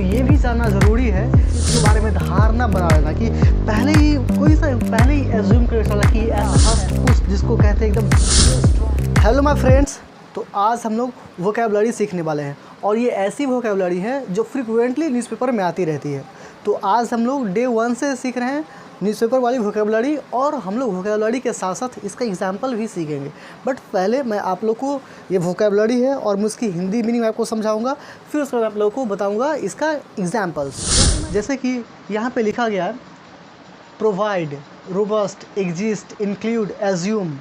ये भी जानना ज़रूरी है इसके बारे में धारणा बना लेना कि पहले ही एज्यूम कर चला कि ऐसा कुछ जिसको कहते हैं एकदम। हेलो माय फ्रेंड्स, तो आज हम लोग वोकैबुलरी सीखने वाले हैं और ये ऐसी वोकैबुलरी है जो फ्रिक्वेंटली न्यूज़पेपर में आती रहती है। तो आज हम लोग डे 1 से सीख रहे हैं न्यूज़पेपर वाली वोकैबुलरी और हम लोग वोकैबुलरी के साथ साथ इसका एग्जाम्पल भी सीखेंगे। बट पहले मैं आप लोग को ये वोकैबुलरी है और मैं उसकी हिंदी मीनिंग आपको समझाऊंगा, फिर उसके बाद आप लोगों को बताऊंगा इसका एग्जाम्पल्स। जैसे कि यहाँ पे लिखा गया provide, robust, exist, include, assume.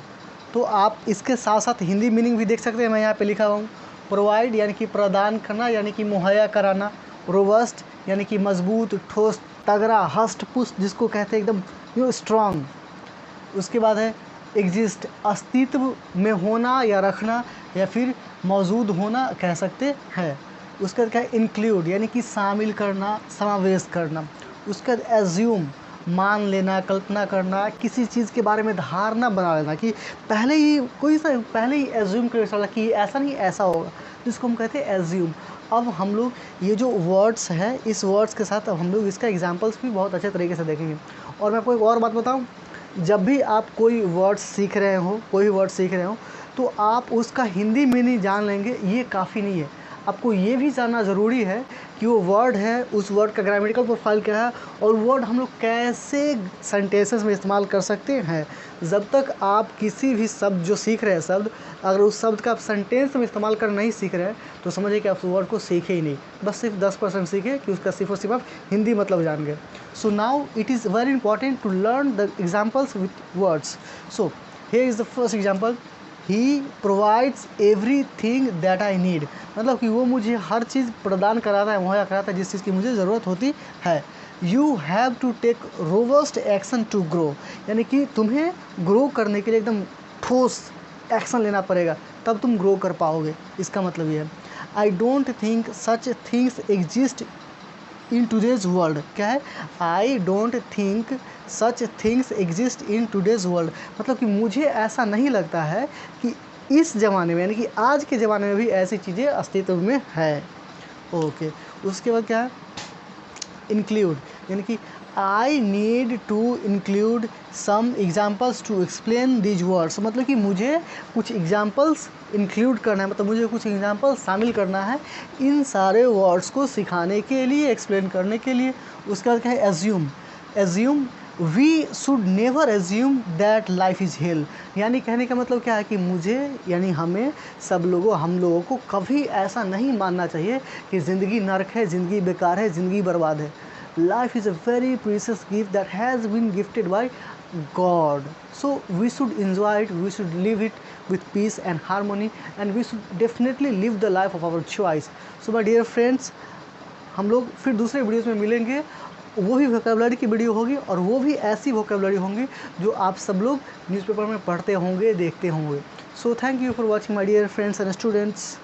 तो आप इसके साथ साथ हिंदी मीनिंग भी देख सकते हैं। मैं यहाँ पे लिखा हूँ प्रोवाइड यानी कि प्रदान करना यानी कि मुहैया कराना, रोबस्ट यानी कि मजबूत, ठोस, तगड़ा, हष्ट पुष्ट जिसको कहते हैं एकदम स्ट्रॉन्ग। उसके बाद है एग्जिस्ट, अस्तित्व में होना या रखना या फिर मौजूद होना कह सकते हैं। उसके बाद क्या है इंक्लूड यानी कि शामिल करना, समावेश करना। उसके बाद एज्यूम, मान लेना, कल्पना करना, किसी चीज़ के बारे में धारणा बना लेना कि पहले ही एज्यूम कर चला कि ऐसा नहीं ऐसा होगा, जिसको हम कहते हैं एज्यूम। अब हम लोग ये जो वर्ड्स हैं इस वर्ड्स के साथ अब हम लोग इसका एग्जांपल्स भी बहुत अच्छे तरीके से देखेंगे। और मैं आपको एक और बात बताऊं, जब भी आप कोई वर्ड सीख रहे हो तो आप उसका हिंदी मीनिंग जान लेंगे ये काफ़ी नहीं है। आपको ये भी जानना ज़रूरी है कि वो वर्ड है, उस वर्ड का ग्रामेटिकल प्रोफाइल क्या है और वर्ड हम लोग कैसे सेंटेंसेस में इस्तेमाल कर सकते हैं। जब तक आप किसी भी शब्द जो सीख रहे हैं शब्द, अगर उस शब्द का आप सेंटेंस में इस्तेमाल कर नहीं सीख रहे हैं तो समझिए कि आप उस वर्ड को सीखे ही नहीं, बस सिर्फ 10% सीखे कि उसका सिर्फ और सिर्फ आप हिंदी मतलब जान गए। So now it is very important to learn the examples with words. So here is the first example, he provides everything that I need. मतलब कि वो मुझे हर चीज़ प्रदान कराता है, मुहैया कराता है जिस चीज़ की मुझे ज़रूरत होती है। You have to take robust action to grow, यानी कि तुम्हें ग्रो करने के लिए एकदम ठोस एक्शन लेना पड़ेगा तब तुम ग्रो कर पाओगे। इसका मतलब ये है I don't think such things exist in today's world. क्या है, I don't think such things exist in today's world. मतलब कि मुझे ऐसा नहीं लगता है कि इस ज़माने में यानी कि आज के ज़माने में भी ऐसी चीज़ें अस्तित्व में है। ओके, उसके बाद क्या है इंक्लूड, यानी कि I need to include some examples to explain these words. मतलब कि मुझे कुछ एग्जाम्पल्स इंक्लूड करना है, मतलब मुझे कुछ एग्जाम्पल्स शामिल करना है इन सारे वर्ड्स को सिखाने के लिए, एक्सप्लेन करने के लिए। उसके बाद क्या है assume, we should never assume that life is hell. यानी कहने का मतलब क्या है कि हमें हम लोगों को कभी ऐसा नहीं मानना चाहिए कि ज़िंदगी नर्क है, ज़िंदगी बेकार है, ज़िंदगी बर्बाद है। Life is a very precious gift that has been gifted by God. So we should enjoy it, we should live it with peace and harmony, and we should definitely live the life of our choice. So my dear friends, हम लोग फिर दूसरे videos में मिलेंगे। वो भी vocabulary की video होगी और वो भी ऐसी वोकैबुलरी होंगी जो आप सब लोग न्यूज़पेपर में पढ़ते होंगे, देखते होंगे। So thank you for watching my dear friends and students.